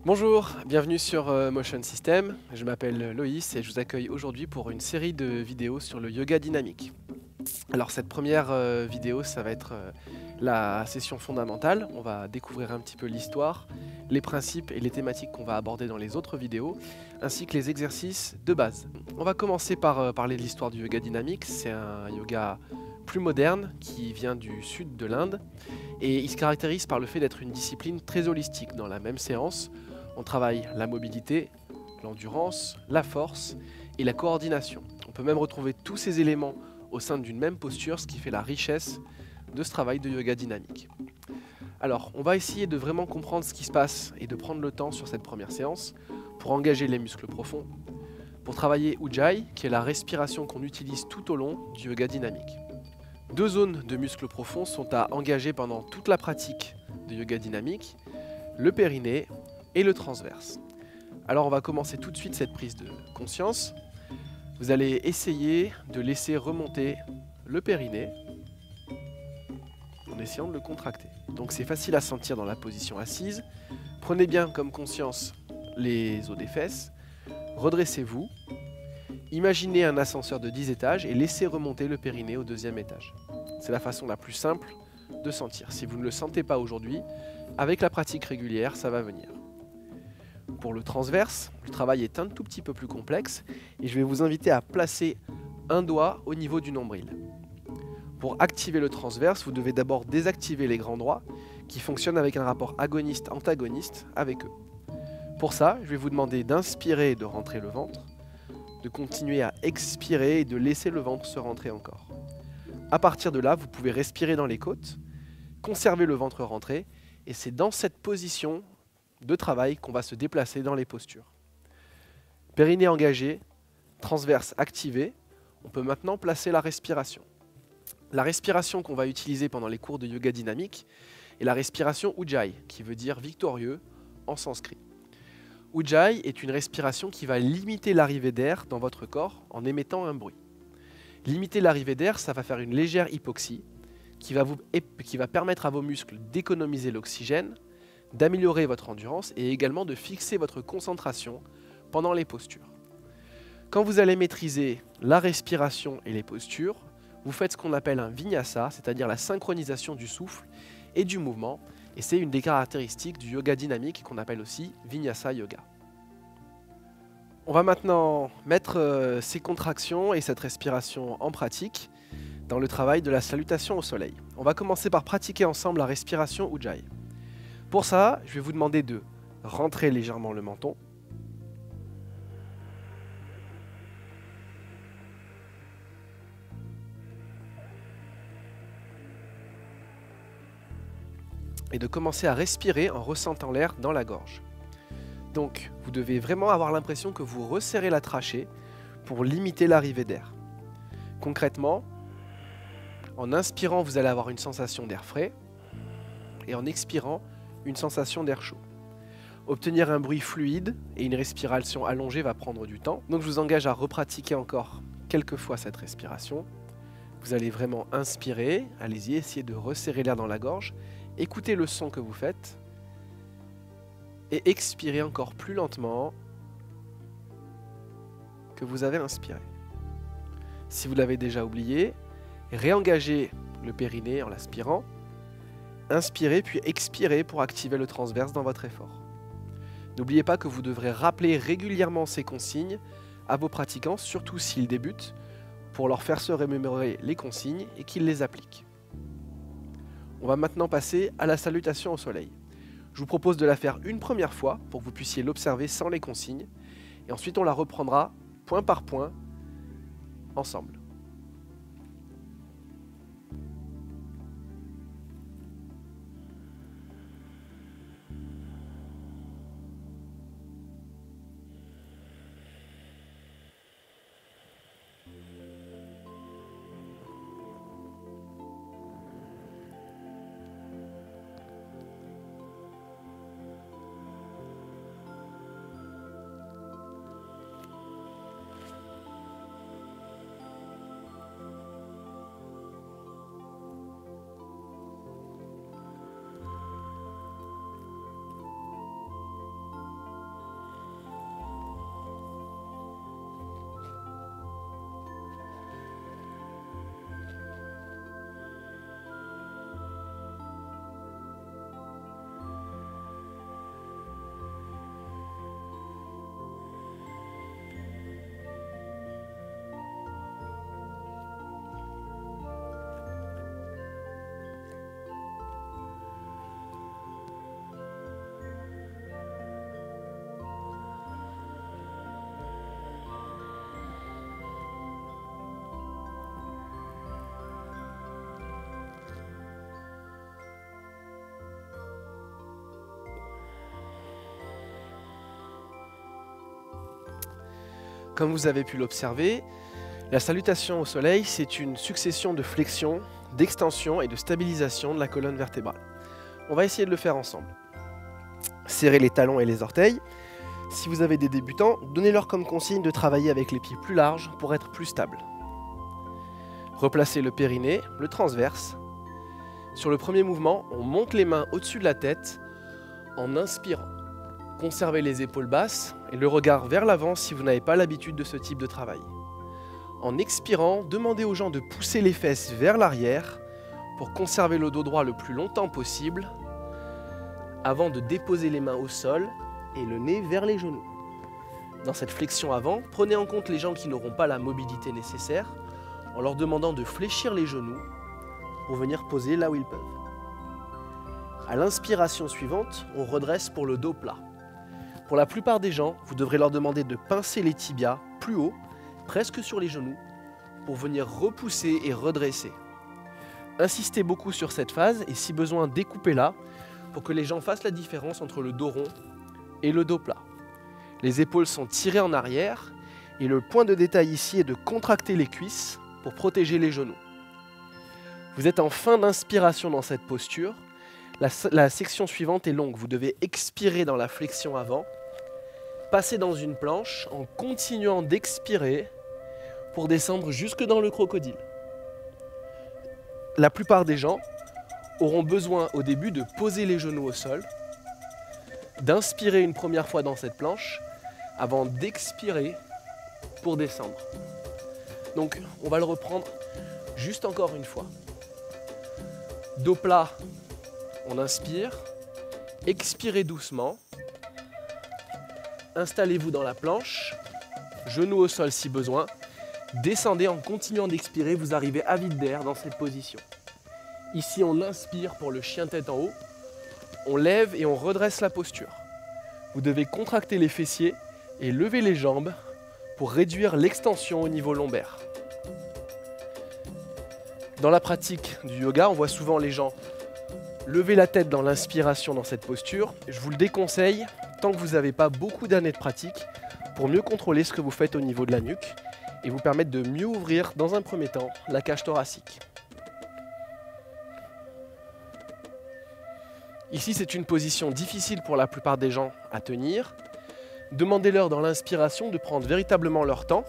Bonjour, bienvenue sur Motion System. Je m'appelle Loïs et je vous accueille aujourd'hui pour une série de vidéos sur le yoga dynamique. Alors cette première vidéo, ça va être la session fondamentale. On va découvrir un petit peu l'histoire, les principes et les thématiques qu'on va aborder dans les autres vidéos, ainsi que les exercices de base. On va commencer par parler de l'histoire du yoga dynamique. C'est un yoga plus moderne qui vient du sud de l'Inde et il se caractérise par le fait d'être une discipline très holistique. Dans la même séance, on travaille la mobilité, l'endurance, la force et la coordination. On peut même retrouver tous ces éléments au sein d'une même posture, ce qui fait la richesse de ce travail de yoga dynamique. Alors, on va essayer de vraiment comprendre ce qui se passe et de prendre le temps sur cette première séance pour engager les muscles profonds, pour travailler Ujjayi, qui est la respiration qu'on utilise tout au long du yoga dynamique. Deux zones de muscles profonds sont à engager pendant toute la pratique de yoga dynamique, le périnée et le transverse. Alors on va commencer tout de suite cette prise de conscience. Vous allez essayer de laisser remonter le périnée en essayant de le contracter. Donc c'est facile à sentir dans la position assise. Prenez bien comme conscience les os des fesses. Redressez-vous. Imaginez un ascenseur de 10 étages et laissez remonter le périnée au deuxième étage. C'est la façon la plus simple de sentir. Si vous ne le sentez pas aujourd'hui, avec la pratique régulière, ça va venir. Pour le transverse, le travail est un tout petit peu plus complexe et je vais vous inviter à placer un doigt au niveau du nombril. Pour activer le transverse, vous devez d'abord désactiver les grands doigts qui fonctionnent avec un rapport agoniste-antagoniste avec eux. Pour ça, je vais vous demander d'inspirer et de rentrer le ventre, de continuer à expirer et de laisser le ventre se rentrer encore. À partir de là, vous pouvez respirer dans les côtes, conserver le ventre rentré et c'est dans cette position de travail qu'on va se déplacer dans les postures. Périnée engagé, transverse activé, on peut maintenant placer la respiration. La respiration qu'on va utiliser pendant les cours de yoga dynamique est la respiration Ujjayi, qui veut dire victorieux en sanskrit. Ujjayi est une respiration qui va limiter l'arrivée d'air dans votre corps en émettant un bruit. Limiter l'arrivée d'air, ça va faire une légère hypoxie qui va permettre à vos muscles d'économiser l'oxygène, d'améliorer votre endurance et également de fixer votre concentration pendant les postures. Quand vous allez maîtriser la respiration et les postures, vous faites ce qu'on appelle un vinyasa, c'est-à-dire la synchronisation du souffle et du mouvement, et c'est une des caractéristiques du yoga dynamique qu'on appelle aussi vinyasa yoga. On va maintenant mettre ces contractions et cette respiration en pratique dans le travail de la salutation au soleil. On va commencer par pratiquer ensemble la respiration Ujjayi. Pour ça, je vais vous demander de rentrer légèrement le menton. Et de commencer à respirer en ressentant l'air dans la gorge. Donc, vous devez vraiment avoir l'impression que vous resserrez la trachée pour limiter l'arrivée d'air. Concrètement, en inspirant, vous allez avoir une sensation d'air frais et en expirant, une sensation d'air chaud. Obtenir un bruit fluide et une respiration allongée va prendre du temps. Donc je vous engage à repratiquer encore quelques fois cette respiration. Vous allez vraiment inspirer, allez-y, essayez de resserrer l'air dans la gorge. Écoutez le son que vous faites. Et expirez encore plus lentement que vous avez inspiré. Si vous l'avez déjà oublié, réengagez le périnée en l'aspirant. Inspirez puis expirez pour activer le transverse dans votre effort. N'oubliez pas que vous devrez rappeler régulièrement ces consignes à vos pratiquants, surtout s'ils débutent, pour leur faire se remémorer les consignes et qu'ils les appliquent. On va maintenant passer à la salutation au soleil. Je vous propose de la faire une première fois pour que vous puissiez l'observer sans les consignes, et ensuite on la reprendra point par point ensemble. Comme vous avez pu l'observer, la salutation au soleil, c'est une succession de flexions, d'extensions et de stabilisation de la colonne vertébrale. On va essayer de le faire ensemble. Serrez les talons et les orteils. Si vous avez des débutants, donnez-leur comme consigne de travailler avec les pieds plus larges pour être plus stables. Replacez le périnée, le transverse. Sur le premier mouvement, on monte les mains au-dessus de la tête en inspirant. Conservez les épaules basses et le regard vers l'avant si vous n'avez pas l'habitude de ce type de travail. En expirant, demandez aux gens de pousser les fesses vers l'arrière pour conserver le dos droit le plus longtemps possible avant de déposer les mains au sol et le nez vers les genoux. Dans cette flexion avant, prenez en compte les gens qui n'auront pas la mobilité nécessaire en leur demandant de fléchir les genoux pour venir poser là où ils peuvent. À l'inspiration suivante, on redresse pour le dos plat. Pour la plupart des gens, vous devrez leur demander de pincer les tibias plus haut, presque sur les genoux, pour venir repousser et redresser. Insistez beaucoup sur cette phase et si besoin, découpez-la pour que les gens fassent la différence entre le dos rond et le dos plat. Les épaules sont tirées en arrière et le point de détail ici est de contracter les cuisses pour protéger les genoux. Vous êtes en fin d'inspiration dans cette posture. La section suivante est longue. Vous devez expirer dans la flexion avant, passer dans une planche en continuant d'expirer pour descendre jusque dans le crocodile. La plupart des gens auront besoin au début de poser les genoux au sol, d'inspirer une première fois dans cette planche avant d'expirer pour descendre. Donc on va le reprendre juste encore une fois. Dos plat, on inspire, expirez doucement, installez-vous dans la planche, genoux au sol si besoin, descendez en continuant d'expirer, vous arrivez à vide d'air dans cette position. Ici on inspire pour le chien tête en haut, on lève et on redresse la posture. Vous devez contracter les fessiers et lever les jambes pour réduire l'extension au niveau lombaire. Dans la pratique du yoga, on voit souvent les gens lever la tête dans l'inspiration dans cette posture. Je vous le déconseille tant que vous n'avez pas beaucoup d'années de pratique pour mieux contrôler ce que vous faites au niveau de la nuque et vous permettre de mieux ouvrir dans un premier temps la cage thoracique. Ici, c'est une position difficile pour la plupart des gens à tenir. Demandez-leur dans l'inspiration de prendre véritablement leur temps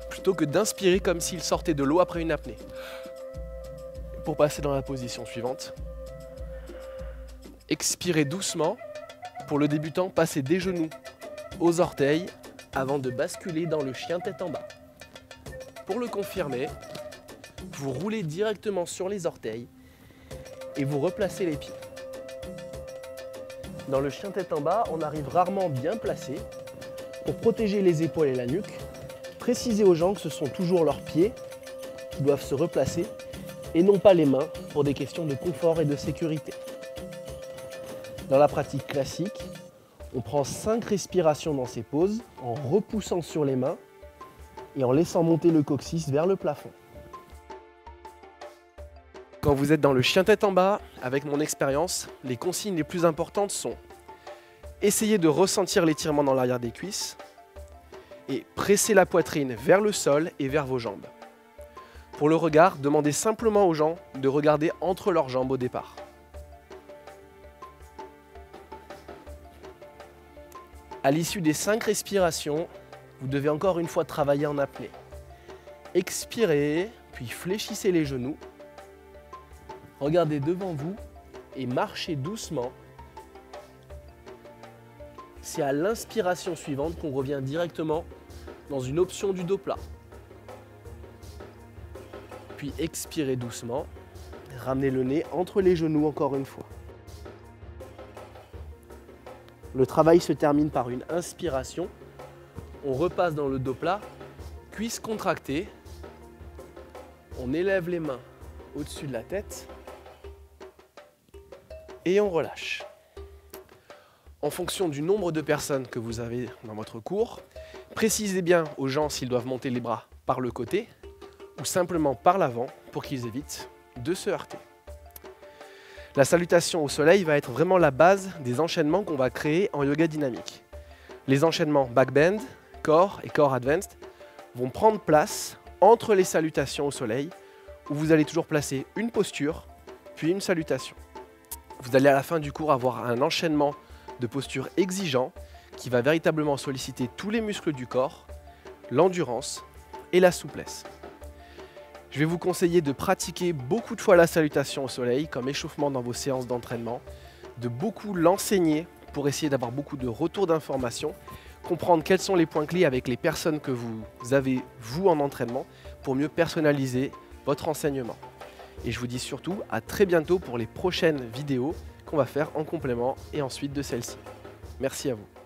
plutôt que d'inspirer comme s'ils sortaient de l'eau après une apnée. Pour passer dans la position suivante, expirez doucement. Pour le débutant, passez des genoux aux orteils avant de basculer dans le chien tête en bas. Pour le confirmer, vous roulez directement sur les orteils et vous replacez les pieds. Dans le chien tête en bas, on arrive rarement bien placé. Pour protéger les épaules et la nuque, précisez aux gens que ce sont toujours leurs pieds qui doivent se replacer et non pas les mains pour des questions de confort et de sécurité. Dans la pratique classique, on prend 5 respirations dans ces poses en repoussant sur les mains et en laissant monter le coccyx vers le plafond. Quand vous êtes dans le chien tête en bas, avec mon expérience, les consignes les plus importantes sont essayez de ressentir l'étirement dans l'arrière des cuisses et pressez la poitrine vers le sol et vers vos jambes. Pour le regard, demandez simplement aux gens de regarder entre leurs jambes au départ. À l'issue des 5 respirations, vous devez encore une fois travailler en apnée. Expirez, puis fléchissez les genoux. Regardez devant vous et marchez doucement. C'est à l'inspiration suivante qu'on revient directement dans une option du dos plat. Puis expirez doucement, ramenez le nez entre les genoux encore une fois. Le travail se termine par une inspiration. On repasse dans le dos plat, cuisses contractées. On élève les mains au-dessus de la tête et on relâche. En fonction du nombre de personnes que vous avez dans votre cours, précisez bien aux gens s'ils doivent monter les bras par le côté ou simplement par l'avant pour qu'ils évitent de se heurter. La salutation au soleil va être vraiment la base des enchaînements qu'on va créer en yoga dynamique. Les enchaînements back bend, core et core advanced vont prendre place entre les salutations au soleil, où vous allez toujours placer une posture, puis une salutation. Vous allez à la fin du cours avoir un enchaînement de postures exigeants qui va véritablement solliciter tous les muscles du corps, l'endurance et la souplesse. Je vais vous conseiller de pratiquer beaucoup de fois la salutation au soleil comme échauffement dans vos séances d'entraînement, de beaucoup l'enseigner pour essayer d'avoir beaucoup de retours d'informations, comprendre quels sont les points clés avec les personnes que vous avez, vous, en entraînement, pour mieux personnaliser votre enseignement. Et je vous dis surtout à très bientôt pour les prochaines vidéos qu'on va faire en complément et ensuite de celle-ci. Merci à vous.